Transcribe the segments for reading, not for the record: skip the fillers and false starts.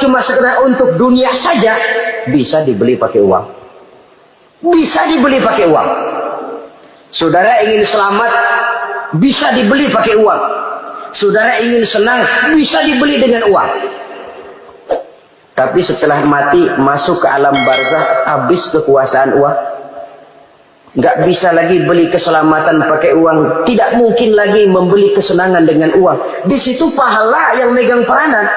cuma sekedar untuk dunia saja, bisa dibeli pakai uang. Bisa dibeli pakai uang. Saudara ingin selamat, bisa dibeli pakai uang. Saudara ingin senang, bisa dibeli dengan uang. Tapi setelah mati, masuk ke alam barzakh, habis kekuasaan uang. Nggak bisa lagi beli keselamatan pakai uang. Tidak mungkin lagi membeli kesenangan dengan uang. Di situ pahala yang megang peranan.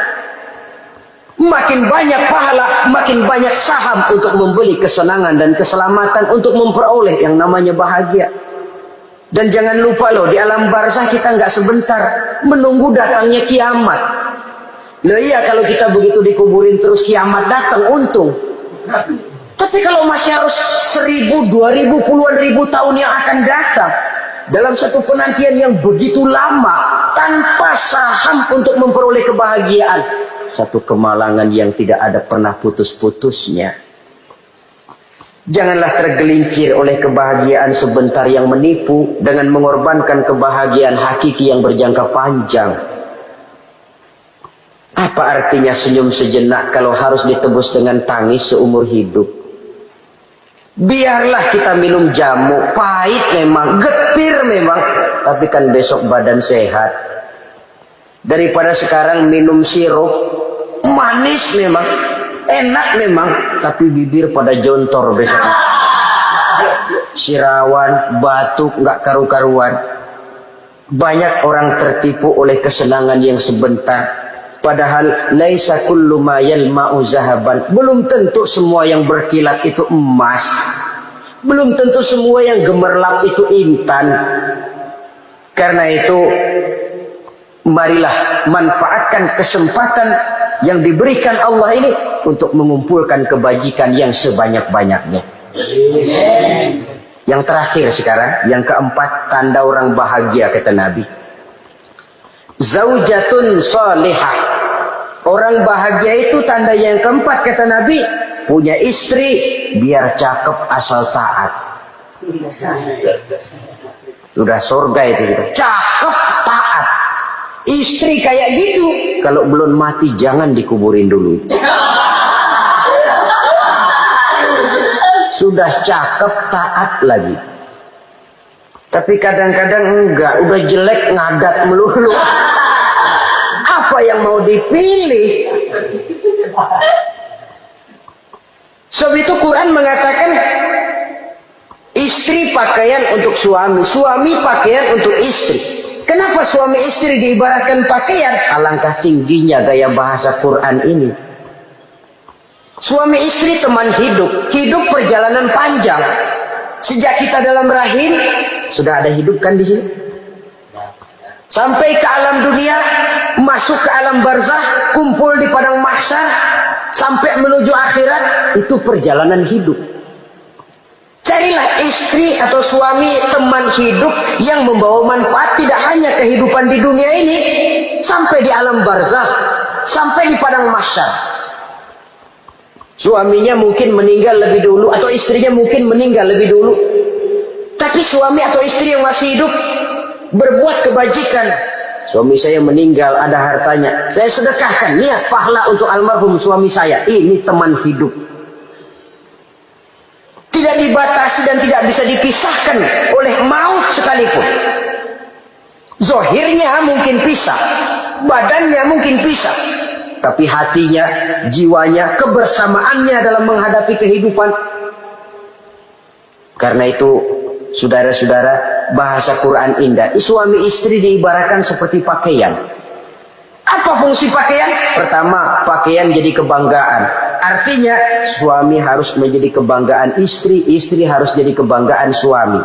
Makin banyak pahala, makin banyak saham untuk membeli kesenangan dan keselamatan, untuk memperoleh yang namanya bahagia. Dan jangan lupa loh, di alam barzakh kita nggak sebentar, menunggu datangnya kiamat. Loh iya, kalau kita begitu dikuburin terus kiamat datang, untung. Tapi kalau masih harus 1000, 2000, puluhan ribu tahun yang akan datang, dalam satu penantian yang begitu lama, tanpa saham untuk memperoleh kebahagiaan, satu kemalangan yang tidak ada pernah putus-putusnya. Janganlah tergelincir oleh kebahagiaan sebentar yang menipu dengan mengorbankan kebahagiaan hakiki yang berjangka panjang. Apa artinya senyum sejenak kalau harus ditebus dengan tangis seumur hidup? Biarlah kita minum jamu, pahit memang, getir memang, tapi kan besok badan sehat. Daripada sekarang minum sirup, manis memang, enak memang, tapi bibir pada jontor besok. Sirawan, batuk, nggak karu-karuan. Banyak orang tertipu oleh kesenangan yang sebentar. Padahal laisa kullu ma yalma'u zahaban. Belum tentu semua yang berkilat itu emas. Belum tentu semua yang gemerlap itu intan. Karena itu, marilah manfaatkan kesempatan yang diberikan Allah ini untuk mengumpulkan kebajikan yang sebanyak-banyaknya. Yang terakhir sekarang, yang keempat, tanda orang bahagia kata Nabi. Zaujatun salihah. Orang bahagia itu tanda yang keempat kata Nabi, punya istri biar cakep asal taat. Sudah surga itu, cakep taat. Istri kayak gitu, kalau belum mati jangan dikuburin dulu. Sudah cakep taat lagi. Tapi kadang-kadang enggak, udah jelek ngadat melulu. Apa yang mau dipilih? Sebab itu Quran mengatakan istri pakaian untuk suami, suami pakaian untuk istri. Kenapa suami istri diibaratkan pakaian? Alangkah tingginya gaya bahasa Quran ini. Suami istri teman hidup, hidup perjalanan panjang. Sejak kita dalam rahim sudah ada hidup kan di sini. Sampai ke alam dunia, masuk ke alam barzakh, kumpul di padang mahsyar, sampai menuju akhirat, itu perjalanan hidup. Carilah istri atau suami, teman hidup yang membawa manfaat tidak hanya kehidupan di dunia ini, sampai di alam barzakh, sampai di padang mahsyar. Suaminya mungkin meninggal lebih dulu, atau istrinya mungkin meninggal lebih dulu. Tapi suami atau istri yang masih hidup berbuat kebajikan. Suami saya meninggal, ada hartanya, saya sedekahkan, niat pahala untuk almarhum suami saya. Ini teman hidup. Tidak dibatasi dan tidak bisa dipisahkan oleh maut sekalipun. Zohirnya mungkin pisah, badannya mungkin pisah, tapi hatinya, jiwanya, kebersamaannya dalam menghadapi kehidupan. Karena itu, saudara-saudara, bahasa Quran indah. Suami istri diibaratkan seperti pakaian. Apa fungsi pakaian? Pertama, pakaian jadi kebanggaan. Artinya, suami harus menjadi kebanggaan istri, istri harus jadi kebanggaan suami.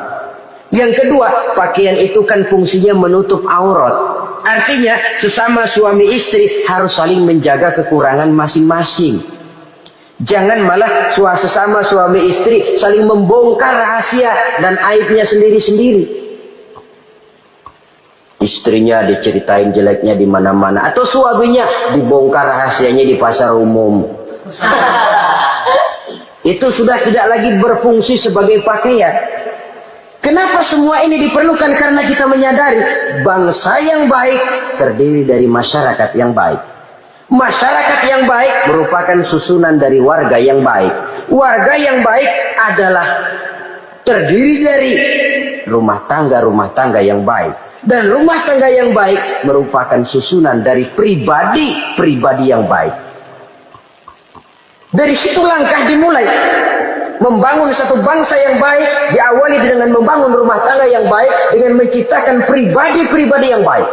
Yang kedua, pakaian itu kan fungsinya menutup aurat. Artinya, sesama suami istri harus saling menjaga kekurangan masing-masing. Jangan malah sesama suami istri saling membongkar rahasia dan aibnya sendiri-sendiri. Istrinya diceritain jeleknya di mana-mana, atau suaminya dibongkar rahasianya di pasar umum. Itu sudah tidak lagi berfungsi sebagai pakaian. Kenapa semua ini diperlukan? Karena kita menyadari bangsa yang baik terdiri dari masyarakat yang baik. Masyarakat yang baik merupakan susunan dari warga yang baik. Warga yang baik adalah terdiri dari rumah tangga yang baik. Dan rumah tangga yang baik merupakan susunan dari pribadi yang baik. Dari situ langkah dimulai. Membangun satu bangsa yang baik diawali dengan membangun rumah tangga yang baik, dengan menciptakan pribadi yang baik.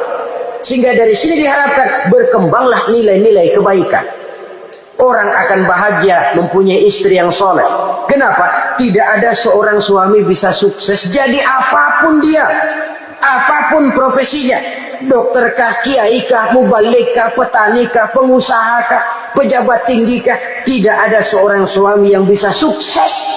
Sehingga dari sini diharapkan berkembanglah nilai-nilai kebaikan. Orang akan bahagia mempunyai istri yang soleh. Kenapa? Tidak ada seorang suami bisa sukses jadi apapun dia, apapun profesinya, dokterkah, kiaikah, mubalikah, petanikah, pengusahakah, pejabat tinggikah, tidak ada seorang suami yang bisa sukses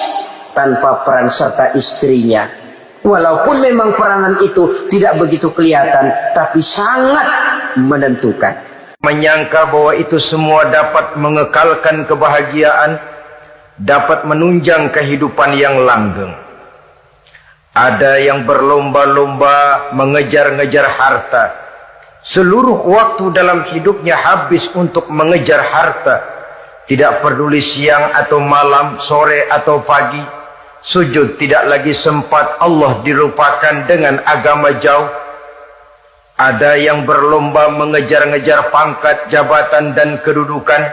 tanpa peran serta istrinya. Walaupun memang peranan itu tidak begitu kelihatan, tapi sangat menentukan. Menyangka bahwa itu semua dapat mengekalkan kebahagiaan, dapat menunjang kehidupan yang langgeng. Ada yang berlomba-lomba mengejar-ngejar harta. Seluruh waktu dalam hidupnya habis untuk mengejar harta. Tidak peduli siang atau malam, sore atau pagi. Sujud tidak lagi sempat, Allah dilupakan dengan agama jauh. Ada yang berlomba mengejar-ngejar pangkat, jabatan dan kedudukan.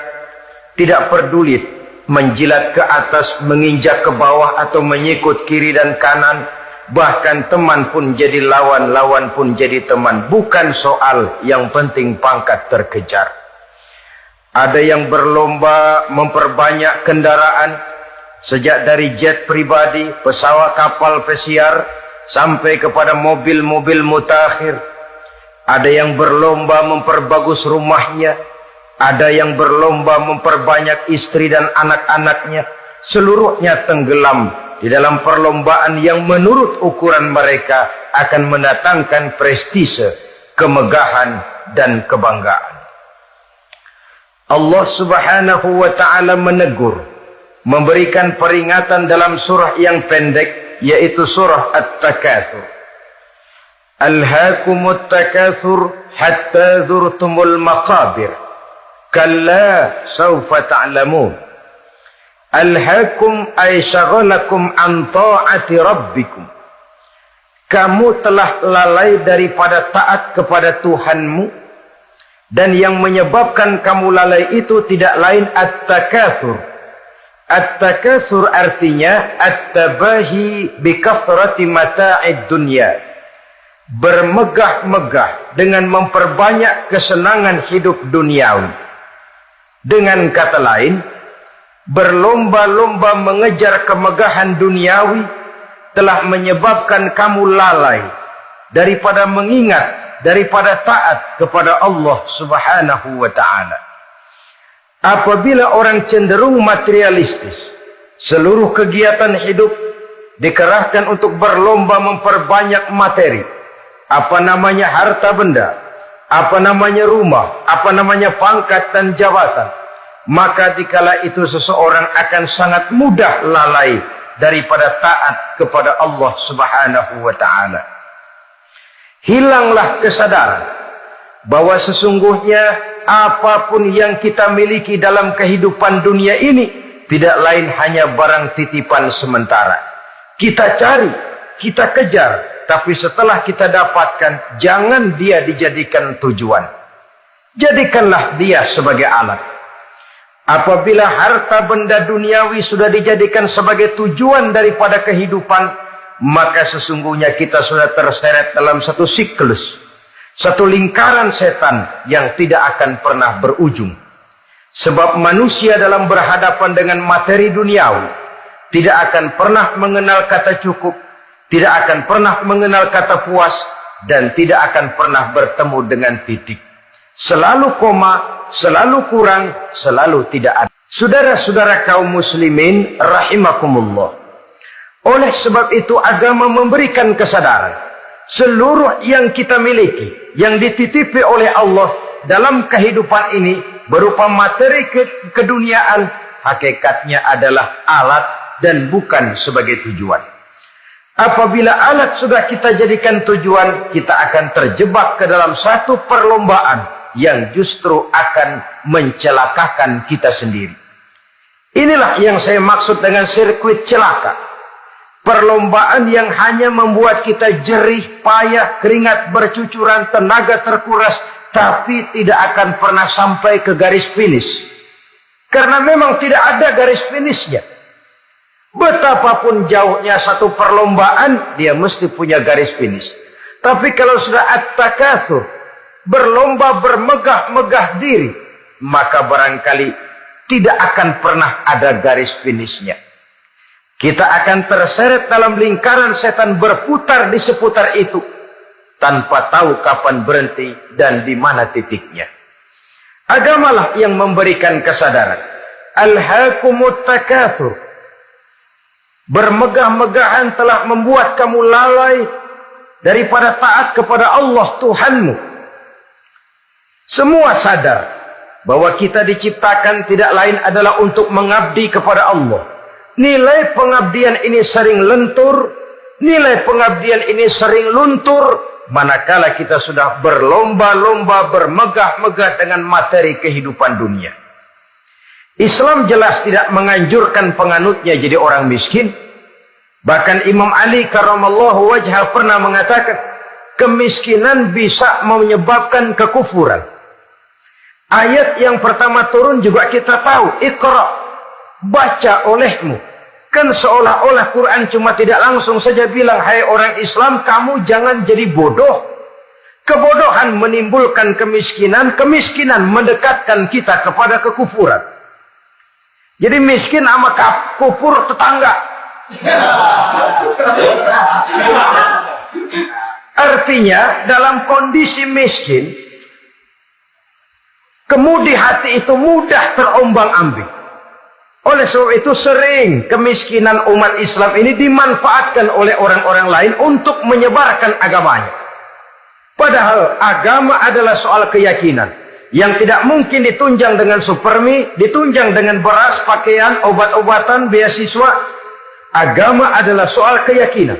Tidak peduli menjilat ke atas, menginjak ke bawah atau menyikut kiri dan kanan. Bahkan teman pun jadi lawan, lawan pun jadi teman. Bukan soal, yang penting pangkat terkejar. Ada yang berlomba memperbanyak kendaraan. Sejak dari jet pribadi, pesawat kapal pesiar, sampai kepada mobil-mobil mutakhir. Ada yang berlomba memperbagus rumahnya. Ada yang berlomba memperbanyak istri dan anak-anaknya. Seluruhnya tenggelam di dalam perlombaan yang menurut ukuran mereka akan mendatangkan prestise, kemegahan, dan kebanggaan. Allah subhanahu wa ta'ala menegur, memberikan peringatan dalam surah yang pendek, yaitu surah At-Takatsur. Alhaakumut takatsur hatta zurtumul maqabir. Kalla sawfa ta'lamun. Alhaakum ay syaghalakum an ta'ati rabbikum. Kamu telah lalai daripada taat kepada Tuhanmu, dan yang menyebabkan kamu lalai itu tidak lain at-takatsur. At-takatsur artinya at-tabahi bi kasrati mata'id dunya. Bermegah-megah dengan memperbanyak kesenangan hidup duniawi. Dengan kata lain, berlomba-lomba mengejar kemegahan duniawi telah menyebabkan kamu lalai daripada mengingat, daripada taat kepada Allah subhanahu wa ta'ala. Apabila orang cenderung materialistis, seluruh kegiatan hidup dikerahkan untuk berlomba memperbanyak materi. Apa namanya harta benda, apa namanya rumah, apa namanya pangkat dan jabatan. Maka dikala itu seseorang akan sangat mudah lalai daripada taat kepada Allah subhanahu wa ta'ala. Hilanglah kesadaran bahwa sesungguhnya apapun yang kita miliki dalam kehidupan dunia ini tidak lain hanya barang titipan sementara. Kita cari, kita kejar, tapi setelah kita dapatkan, jangan dia dijadikan tujuan. Jadikanlah dia sebagai alat. Apabila harta benda duniawi sudah dijadikan sebagai tujuan daripada kehidupan, maka sesungguhnya kita sudah terseret dalam satu siklus, satu lingkaran setan yang tidak akan pernah berujung. Sebab manusia dalam berhadapan dengan materi duniawi tidak akan pernah mengenal kata cukup, tidak akan pernah mengenal kata puas, dan tidak akan pernah bertemu dengan titik. Selalu koma, selalu kurang, selalu tidak ada. Saudara-saudara kaum muslimin rahimakumullah. Oleh sebab itu agama memberikan kesadaran. Seluruh yang kita miliki, yang dititipi oleh Allah dalam kehidupan ini berupa materi keduniaan, hakikatnya adalah alat dan bukan sebagai tujuan. Apabila alat sudah kita jadikan tujuan, kita akan terjebak ke dalam satu perlombaan yang justru akan mencelakakan kita sendiri. Inilah yang saya maksud dengan sirkuit celaka. Perlombaan yang hanya membuat kita jerih, payah, keringat bercucuran, tenaga terkuras, tapi tidak akan pernah sampai ke garis finish. Karena memang tidak ada garis finishnya. Betapapun jauhnya satu perlombaan, dia mesti punya garis finish. Tapi kalau sudah at-takatsur, berlomba bermegah-megah diri, maka barangkali tidak akan pernah ada garis finishnya. Kita akan terseret dalam lingkaran setan berputar di seputar itu tanpa tahu kapan berhenti dan di mana titiknya. Agamalah yang memberikan kesadaran. Alhaakumut takatsur. Bermegah-megahan telah membuat kamu lalai daripada taat kepada Allah Tuhanmu. Semua sadar bahwa kita diciptakan tidak lain adalah untuk mengabdi kepada Allah. Nilai pengabdian ini sering lentur, nilai pengabdian ini sering luntur, manakala kita sudah berlomba-lomba, bermegah-megah dengan materi kehidupan dunia. Islam jelas tidak menganjurkan penganutnya jadi orang miskin. Bahkan Imam Ali karramallahu wajhah pernah mengatakan, kemiskinan bisa menyebabkan kekufuran. Ayat yang pertama turun juga kita tahu, Iqra, baca olehmu. Kan seolah-olah Quran cuma tidak langsung saja bilang, hai orang Islam, kamu jangan jadi bodoh. Kebodohan menimbulkan kemiskinan, kemiskinan mendekatkan kita kepada kekufuran. Jadi miskin sama kufur tetangga. Artinya dalam kondisi miskin, kemudi hati itu mudah terombang-ambing. Oleh sebab itu sering kemiskinan umat Islam ini dimanfaatkan oleh orang-orang lain untuk menyebarkan agamanya. Padahal agama adalah soal keyakinan yang tidak mungkin ditunjang dengan supermi, ditunjang dengan beras, pakaian, obat-obatan, beasiswa. Agama adalah soal keyakinan.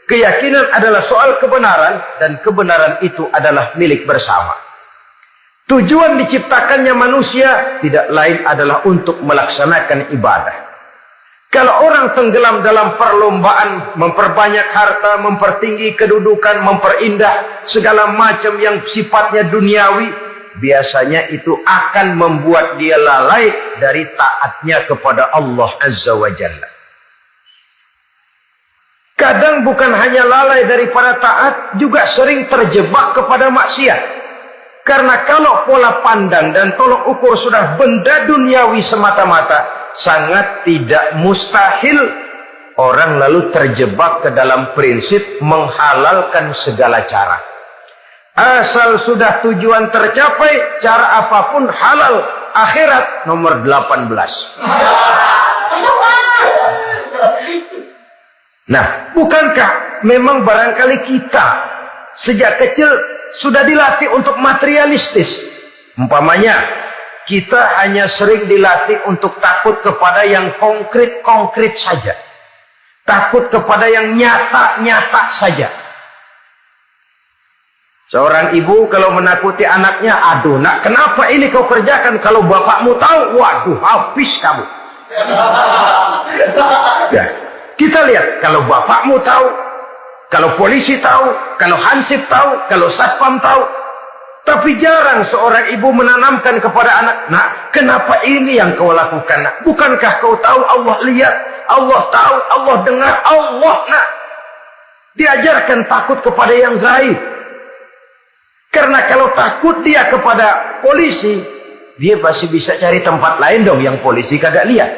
Keyakinan adalah soal kebenaran, dan kebenaran itu adalah milik bersama. Tujuan diciptakannya manusia tidak lain adalah untuk melaksanakan ibadah. Kalau orang tenggelam dalam perlombaan memperbanyak harta, mempertinggi kedudukan, memperindah segala macam yang sifatnya duniawi, biasanya itu akan membuat dia lalai dari taatnya kepada Allah Azza wa Jalla. Kadang bukan hanya lalai daripada taat, juga sering terjebak kepada maksiat. Karena kalau pola pandang dan tolok ukur sudah benda duniawi semata-mata, sangat tidak mustahil orang lalu terjebak ke dalam prinsip menghalalkan segala cara. Asal sudah tujuan tercapai, cara apapun halal. Akhirat nomor 18. Nah, bukankah memang barangkali kita sejak kecil sudah dilatih untuk materialistis? Umpamanya, kita hanya sering dilatih untuk takut kepada yang konkret-konkret saja. Takut kepada yang nyata-nyata saja. Seorang ibu kalau menakuti anaknya, aduh nak, kenapa ini kau kerjakan? Kalau bapakmu tahu, waduh, habis kamu. Ya. Kita lihat, kalau bapakmu tahu, kalau polisi tahu, kalau hansip tahu, kalau satpam tahu. Tapi jarang seorang ibu menanamkan kepada anak, nak, kenapa ini yang kau lakukan, nak? Bukankah kau tahu Allah lihat, Allah tahu, Allah dengar, Allah, nak? Diajarkan takut kepada yang gaib. Karena kalau takut dia kepada polisi, dia pasti bisa cari tempat lain dong yang polisi kagak lihat.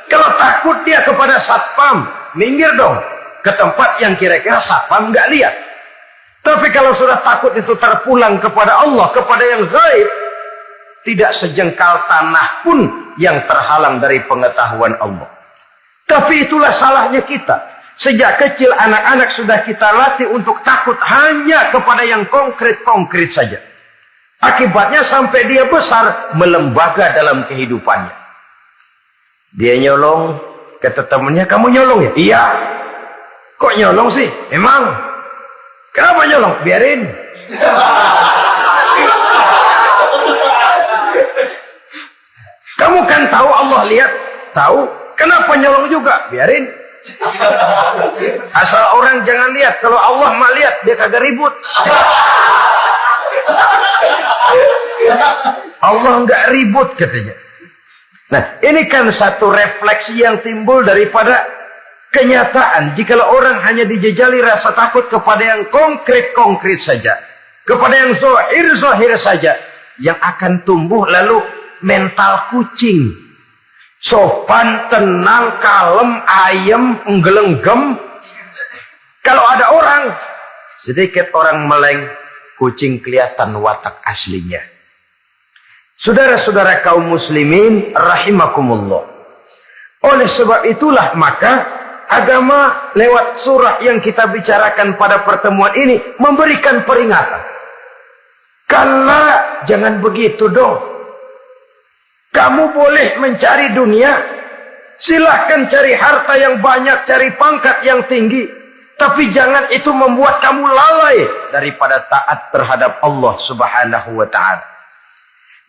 Kalau takut dia kepada satpam, minggir dong ke tempat yang kira-kira satpam nggak lihat. Tapi kalau sudah takut itu terpulang kepada Allah, kepada yang gaib, tidak sejengkal tanah pun yang terhalang dari pengetahuan Allah. Tapi itulah salahnya kita. Sejak kecil anak-anak sudah kita latih untuk takut hanya kepada yang konkret-konkret saja. Akibatnya sampai dia besar melembaga dalam kehidupannya. Dia nyolong, kata temannya, kamu nyolong ya? Iya. Kok nyolong sih? Emang? Kenapa nyolong? Biarin. Kamu kan tahu Allah lihat, tahu. Kenapa nyolong juga? Biarin. Asal orang jangan lihat. Kalau Allah mah lihat, dia kagak ribut. Allah nggak ribut katanya. Nah, ini kan satu refleksi yang timbul daripada kenyataan. Jikalau orang hanya dijejali rasa takut kepada yang konkret-konkret saja, kepada yang zahir-zahir saja, yang akan tumbuh lalu mental kucing. Sopan, tenang, kalem, ayem, nggelenggem. Kalau ada orang, sedikit orang meleng, kucing kelihatan watak aslinya. Saudara-saudara kaum muslimin rahimakumullah. Oleh sebab itulah maka agama lewat surah yang kita bicarakan pada pertemuan ini memberikan peringatan. Kala jangan begitu dong. Kamu boleh mencari dunia, silahkan cari harta yang banyak, cari pangkat yang tinggi, tapi jangan itu membuat kamu lalai daripada taat terhadap Allah Subhanahu wa ta'ala.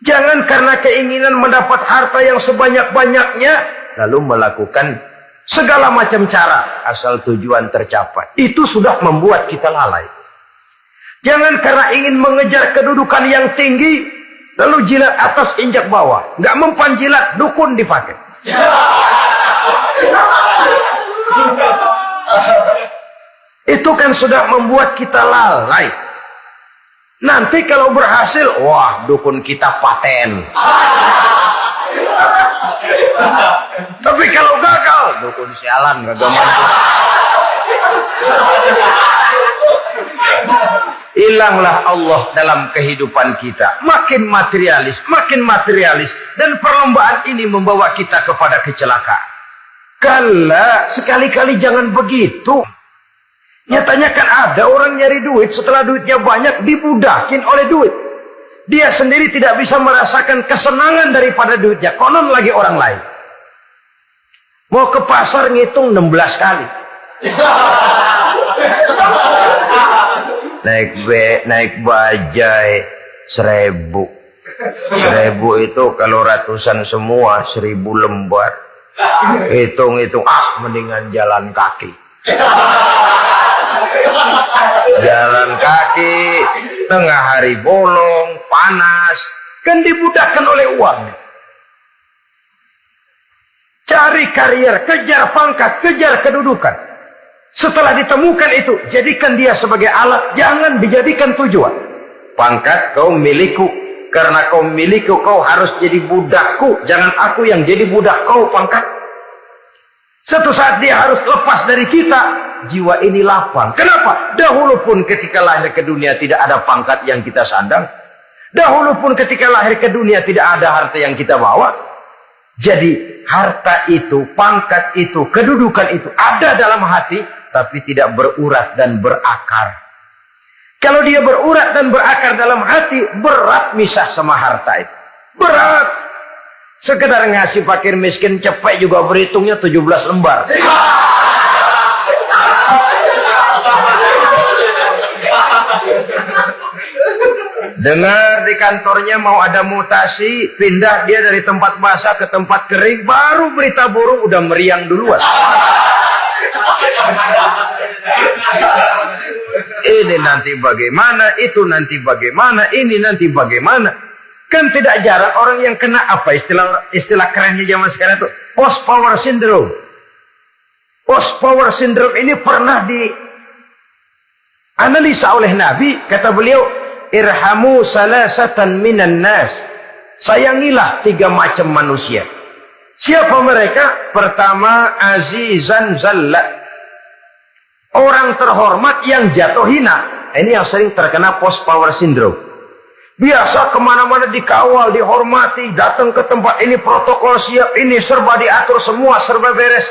Jangan karena keinginan mendapat harta yang sebanyak-banyaknya lalu melakukan segala macam cara asal tujuan tercapai. Itu sudah membuat kita lalai. Jangan karena ingin mengejar kedudukan yang tinggi lalu jilat atas injak bawah. Nggak mempan jilat, dukun dipakai. Itu kan sudah membuat kita lalai. Nanti kalau berhasil, wah dukun kita paten. Tapi kalau gagal, dukun sialan gagal mampu. Hilanglah Allah dalam kehidupan kita. Makin materialis, dan perlombaan ini membawa kita kepada kecelakaan. Kala sekali-kali jangan begitu. Nyatanya kan ada orang nyari duit, setelah duitnya banyak dibudakin oleh duit. Dia sendiri tidak bisa merasakan kesenangan daripada duitnya, konon lagi orang lain. Mau ke pasar ngitung 16 kali. Naik bajai 1000. 1000 itu kalau ratusan semua 1000 lembar. Hitung-hitung, mendingan jalan kaki. Jalan kaki, tengah hari bolong, panas, kan dibudakkan oleh uang. Cari karier, kejar pangkat, kejar kedudukan. Setelah ditemukan itu, jadikan dia sebagai alat, jangan dijadikan tujuan. Pangkat kau milikku, karena kau milikku kau harus jadi budakku, jangan aku yang jadi budak kau pangkat. Satu saat dia harus lepas dari kita, jiwa ini lapang. Kenapa? Dahulu pun ketika lahir ke dunia tidak ada pangkat yang kita sandang. Dahulu pun ketika lahir ke dunia tidak ada harta yang kita bawa. Jadi harta itu, pangkat itu, kedudukan itu ada dalam hati, tapi tidak berurat dan berakar. Kalau dia berurat dan berakar dalam hati, berat misah sama harta itu. Berat. Sekedar ngasih fakir miskin cepet juga berhitungnya 17 lembar. Dengar di kantornya mau ada mutasi, pindah dia dari tempat basah ke tempat kering, baru berita burung udah meriang duluan. Ini nanti bagaimana, itu nanti bagaimana, ini nanti bagaimana. Kan tidak jarang orang yang kena apa istilah kerennya zaman sekarang itu post power syndrome. Post power syndrome ini pernah dianalisa oleh Nabi. Kata beliau, irhamu salasatan minan nas. Sayangilah 3 macam manusia. Siapa mereka? Pertama, azizan zallat. Orang terhormat yang jatuh hina. Ini yang sering terkena post power syndrome. Biasa kemana-mana dikawal, dihormati, datang ke tempat ini protokol siap, ini serba diatur semua, serba beres.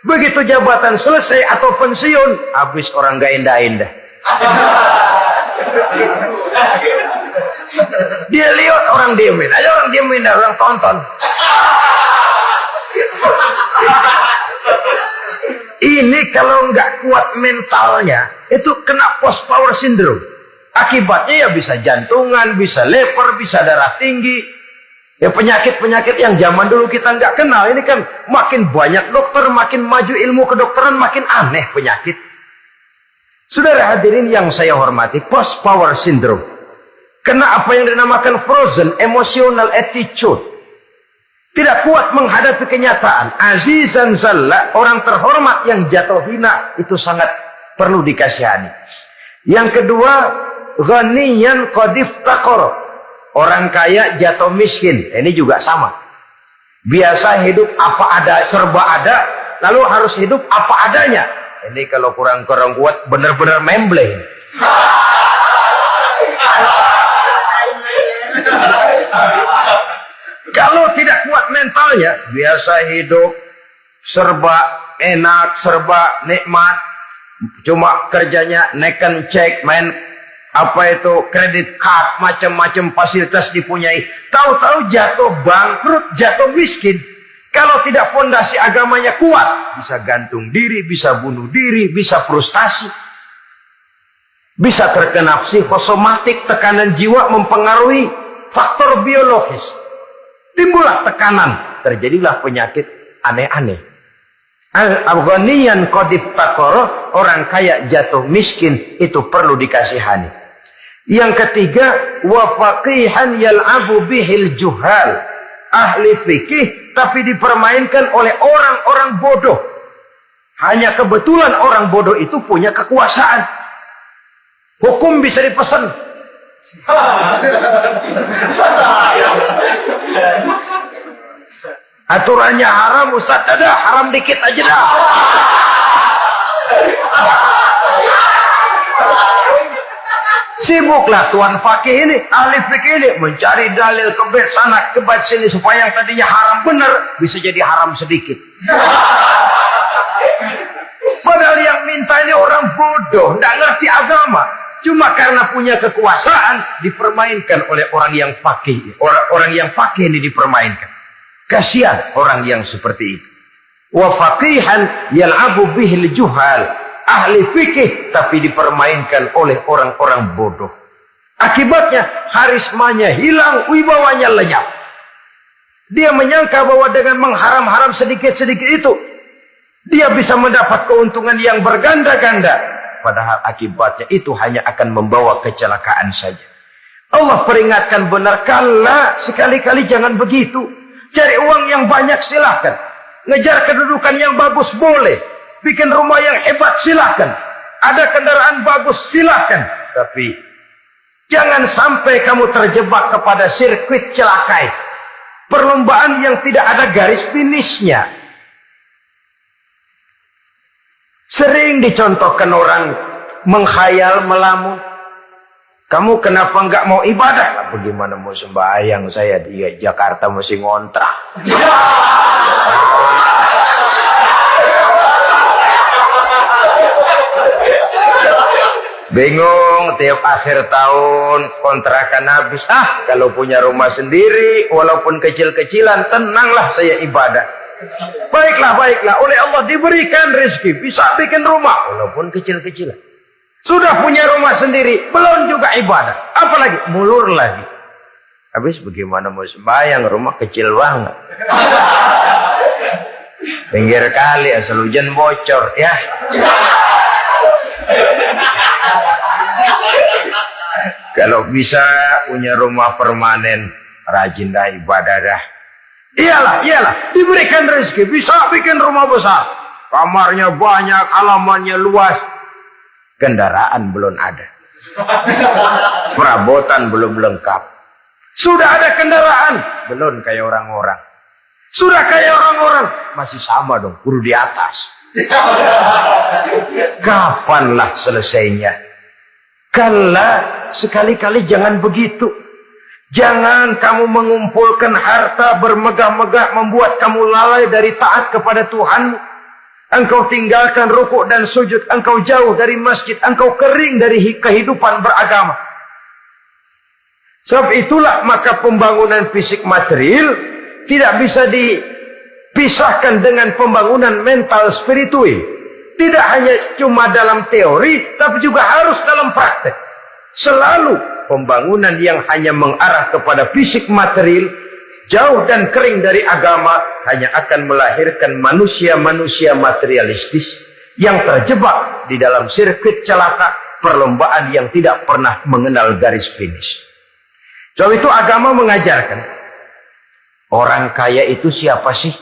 Begitu jabatan selesai atau pensiun, habis orang gak indah-indah. Dia lihat orang diemin aja, orang diemin, orang tonton. Ini kalau nggak kuat mentalnya, itu kena post power syndrome. Akibatnya ya bisa jantungan, bisa leper, bisa darah tinggi. Ya penyakit-penyakit yang zaman dulu kita nggak kenal. Ini kan makin banyak dokter, makin maju ilmu kedokteran, makin aneh penyakit. Saudara hadirin yang saya hormati, post power syndrome. Kena apa yang dinamakan frozen emotional attitude. Tidak kuat menghadapi kenyataan. Azizan zalla, orang terhormat yang jatuh hina, itu sangat perlu dikasihani. Yang kedua, ghaniyan qad iftaqara. Orang kaya jatuh miskin. Ini juga sama. Biasa hidup apa ada, serba ada, lalu harus hidup apa adanya. Ini kalau kurang-kurang kuat, benar-benar membleh. Kalau tidak kuat mentalnya, biasa hidup serba enak, serba nikmat, cuma kerjanya neken cek, main apa itu kredit card, macam-macam fasilitas dipunyai. Tahu-tahu jatuh bangkrut, jatuh miskin. Kalau tidak fondasi agamanya kuat, bisa gantung diri, bisa bunuh diri, bisa frustasi, bisa terkena psikosomatik, tekanan jiwa mempengaruhi faktor biologis. Timbullah tekanan, terjadilah penyakit aneh-aneh. Al-Ghaniyan qad iftaqara, orang kaya jatuh miskin, itu perlu dikasihani. Yang ketiga, wa faqihan yal'abu bihil juhal. Ahli fikih tapi dipermainkan oleh orang-orang bodoh. Hanya kebetulan orang bodoh itu punya kekuasaan. Hukum bisa dipesan. Aturannya haram, Ustaz, ada haram dikit aja dah. Sibuklah tuan fakih ini, ahli fikih ini mencari dalil kebet sana kebet sini supaya yang tadinya haram benar bisa jadi haram sedikit. Padahal yang minta ini orang bodoh, tidak ngerti agama. Cuma karena punya kekuasaan dipermainkan oleh orang yang fakih. Orang yang fakih ini dipermainkan. Kasihan orang yang seperti itu. Wa faqihan yal'abu bihil juhal. Ahli fikih tapi dipermainkan oleh orang-orang bodoh. Akibatnya karismanya hilang, wibawanya lenyap. Dia menyangka bahwa dengan mengharam-haram sedikit-sedikit itu dia bisa mendapat keuntungan yang berganda-ganda. Padahal akibatnya itu hanya akan membawa kecelakaan saja. Allah peringatkan benar, kala sekali-kali jangan begitu. Cari uang yang banyak silahkan. Ngejar kedudukan yang bagus boleh. Bikin rumah yang hebat silahkan. Ada kendaraan bagus silahkan. Tapi jangan sampai kamu terjebak kepada sirkuit celakai. Perlombaan yang tidak ada garis finishnya. Sering dicontohkan orang menghayal, melamun. Kamu kenapa nggak mau ibadah? Bagaimana mau sembahyang, saya di Jakarta mesti ngontrak. Bingung, tiap akhir tahun kontrakan habis. Kalau punya rumah sendiri, walaupun kecil-kecilan, tenanglah saya ibadah. Baiklah, baiklah. Oleh Allah diberikan rezeki, bisa bikin rumah, walaupun kecil-kecilan. Sudah punya rumah sendiri, belum juga ibadah. Apalagi, mulur lagi. Habis bagaimana mau sembahyang, rumah kecil banget. Pinggir kali, asal hujan bocor, ya. Kalau bisa punya rumah permanen, rajin dah ibadah dah. Iyalah, diberikan rezeki, bisa bikin rumah besar. Kamarnya banyak, halamannya luas. Kendaraan belum ada. Perabotan belum lengkap. Sudah ada kendaraan, belum kayak orang-orang. Sudah kayak orang-orang, masih sama dong, kudu di atas. Kapanlah selesainya? Kala, sekali-kali jangan begitu. Jangan kamu mengumpulkan harta bermegah-megah membuat kamu lalai dari taat kepada Tuhan. Engkau tinggalkan rukuk dan sujud, engkau jauh dari masjid, engkau kering dari kehidupan beragama. Sebab itulah maka pembangunan fisik material tidak bisa dipisahkan dengan pembangunan mental spiritual. Tidak hanya cuma dalam teori, tapi juga harus dalam praktek. Selalu pembangunan yang hanya mengarah kepada fisik material jauh dan kering dari agama hanya akan melahirkan manusia-manusia materialistis yang terjebak di dalam sirkuit celaka perlombaan yang tidak pernah mengenal garis finish. Sebab itu agama mengajarkan, orang kaya itu siapa sih?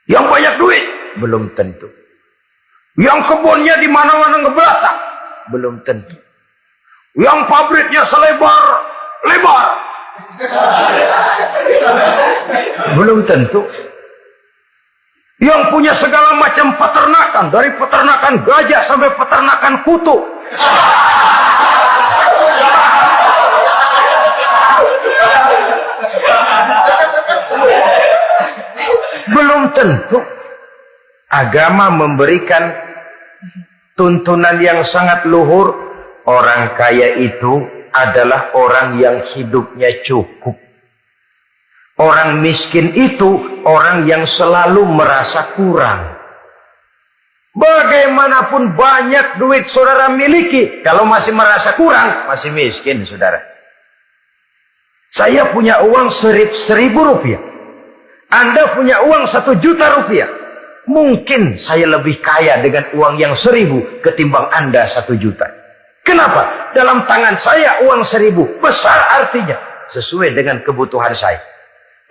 Yang banyak duit? Belum tentu. Yang kebunnya di mana-mana ngebelatak? Belum tentu. Yang pabriknya selebar-lebar? Belum tentu. Yang punya segala macam peternakan, dari peternakan gajah sampai peternakan kutu. Belum tentu. Agama memberikan tuntunan yang sangat luhur. Orang kaya itu adalah orang yang hidupnya cukup. Orang miskin itu orang yang selalu merasa kurang. Bagaimanapun banyak duit saudara miliki, kalau masih merasa kurang, masih miskin saudara. Saya punya uang 1.000 rupiah. Anda punya uang 1 juta rupiah. Mungkin saya lebih kaya dengan uang yang 1.000 ketimbang Anda 1 juta. Kenapa? Dalam tangan saya uang 1.000 besar artinya sesuai dengan kebutuhan saya.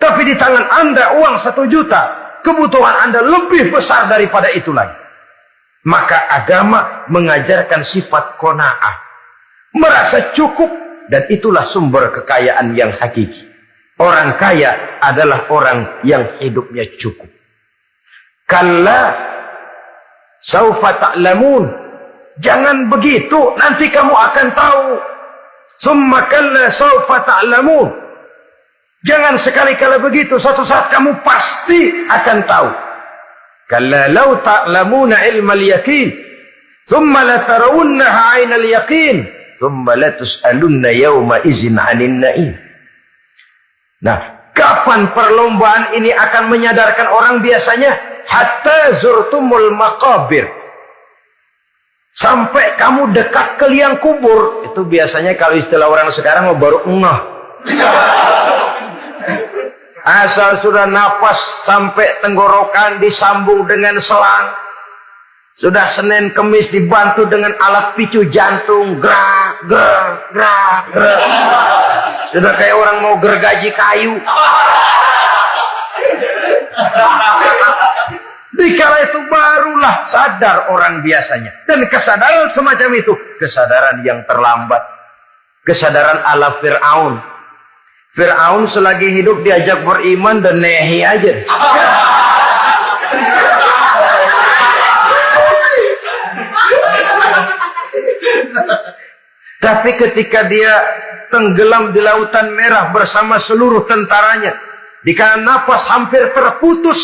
Tapi di tangan Anda uang 1 juta, kebutuhan Anda lebih besar daripada itu lagi. Maka agama mengajarkan sifat qanaah, merasa cukup, dan itulah sumber kekayaan yang hakiki. Orang kaya adalah orang yang hidupnya cukup. Kalla saufa ta'lamun. Jangan begitu, nanti kamu akan tahu. Summa kalla saufa ta'lamun. Jangan sekali-kali begitu, suatu saat kamu pasti akan tahu. Kalla law ta'lamuna ilmal yaqin, thumma latarawunnaha 'ainal yaqin, thumma latus'alunna yawma idzin 'anil na'im. Nah, kapan perlombaan ini akan menyadarkan orang biasanya? Hatta zurtumul maqabir. Sampai kamu dekat ke liang kubur. Itu biasanya kalau istilah orang sekarang baru ngeh. Asal sudah napas sampai tenggorokan disambung dengan selang. Sudah Senin Kemis dibantu dengan alat picu jantung. Gerak, gerak, gerak, gerak. Sudah kayak orang mau gergaji kayu. Dikala itu barulah sadar orang biasanya. Dan kesadaran semacam itu, kesadaran yang terlambat. Kesadaran ala Fir'aun. Fir'aun selagi hidup diajak beriman dan nehi aja. Tapi ketika dia tenggelam di Lautan Merah bersama seluruh tentaranya, dikala napas hampir terputus,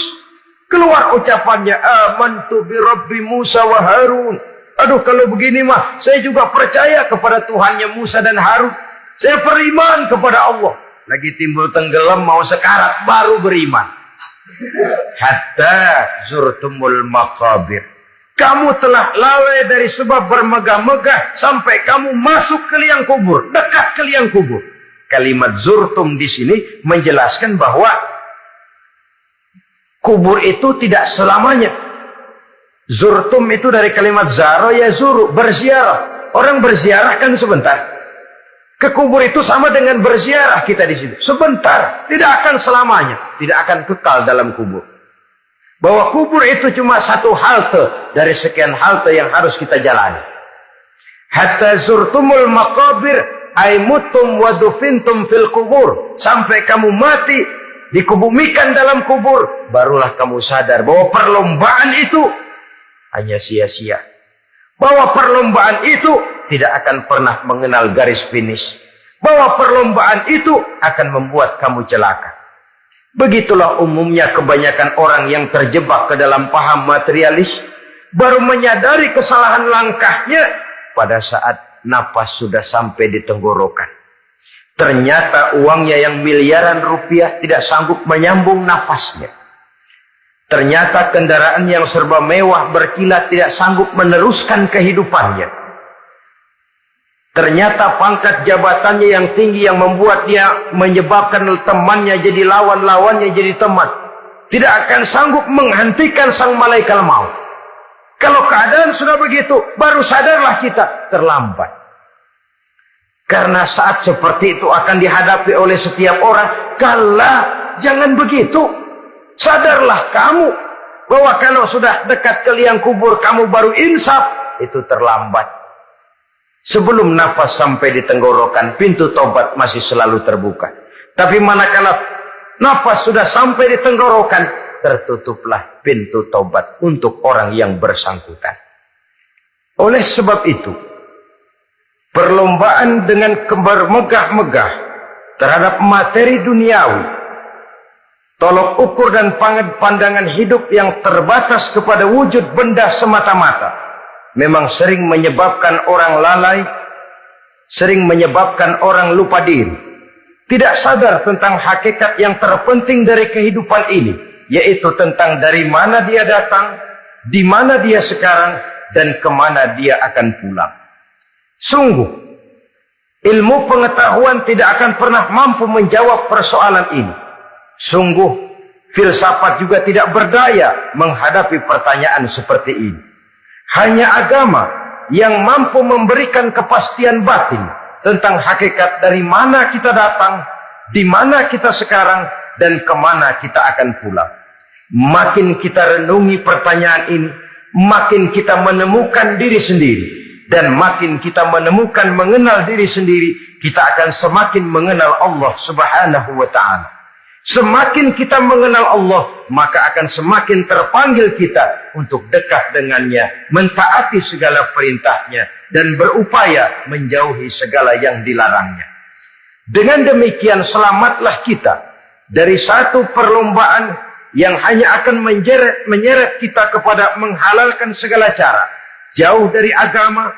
keluar ucapannya, amantu bi Rabbi Musa wa Harun. Aduh, kalau begini mah saya juga percaya kepada Tuhannya Musa dan Harun. Saya beriman kepada Allah. Lagi timbul tenggelam mau sekarat baru beriman. Hatta zurtumul maqabir. Kamu telah lalai dari sebab bermegah-megah sampai kamu masuk ke liang kubur, dekat ke liang kubur. Kalimat zurtum di sini menjelaskan bahwa kubur itu tidak selamanya. Zurtum itu dari kalimat zaro ya zuru, berziarah. Orang berziarah kan sebentar. Ke kubur itu sama dengan berziarah kita di situ. Sebentar, tidak akan selamanya, tidak akan kekal dalam kubur. Bahwa kubur itu cuma satu halte dari sekian halte yang harus kita jalani. Hatta zurtumul maqabir ay mutum wa dufintum fil kubur. Sampai kamu mati, dikubumikan dalam kubur, barulah kamu sadar bahwa perlombaan itu hanya sia-sia. Bahwa perlombaan itu tidak akan pernah mengenal garis finish. Bahwa perlombaan itu akan membuat kamu celaka. Begitulah umumnya kebanyakan orang yang terjebak ke dalam paham materialis, baru menyadari kesalahan langkahnya pada saat napas sudah sampai di tenggorokan. Ternyata uangnya yang miliaran rupiah tidak sanggup menyambung napasnya. Ternyata kendaraan yang serba mewah berkilat tidak sanggup meneruskan kehidupannya. Ternyata pangkat jabatannya yang tinggi yang membuat dia menyebabkan temannya jadi lawan, lawannya jadi teman. Tidak akan sanggup menghentikan sang malaikat maut. Kalau keadaan sudah begitu, baru sadarlah kita terlambat. Karena saat seperti itu akan dihadapi oleh setiap orang. Kalah, jangan begitu. Sadarlah kamu bahwa kalau sudah dekat ke liang kubur kamu baru insaf, itu terlambat. Sebelum nafas sampai di tenggorokan, pintu tobat masih selalu terbuka. Tapi manakala nafas sudah sampai di tenggorokan, tertutuplah pintu tobat untuk orang yang bersangkutan. Oleh sebab itu, perlombaan dengan bermegah-megah terhadap materi duniawi, tolok ukur dan pandangan hidup yang terbatas kepada wujud benda semata-mata, memang sering menyebabkan orang lalai, sering menyebabkan orang lupa diri, tidak sadar tentang hakikat yang terpenting dari kehidupan ini, yaitu tentang dari mana dia datang, di mana dia sekarang, dan kemana dia akan pulang. Sungguh, ilmu pengetahuan tidak akan pernah mampu menjawab persoalan ini. Sungguh, filsafat juga tidak berdaya menghadapi pertanyaan seperti ini. Hanya agama yang mampu memberikan kepastian batin tentang hakikat dari mana kita datang, di mana kita sekarang, dan kemana kita akan pulang. Makin kita renungi pertanyaan ini, makin kita menemukan diri sendiri. Dan makin kita menemukan mengenal diri sendiri, kita akan semakin mengenal Allah Subhanahu wa ta'ala. Semakin kita mengenal Allah, maka akan semakin terpanggil kita untuk dekat dengannya, mentaati segala perintahnya, dan berupaya menjauhi segala yang dilarangnya. Dengan demikian selamatlah kita dari satu perlombaan yang hanya akan menyeret kita kepada menghalalkan segala cara, jauh dari agama,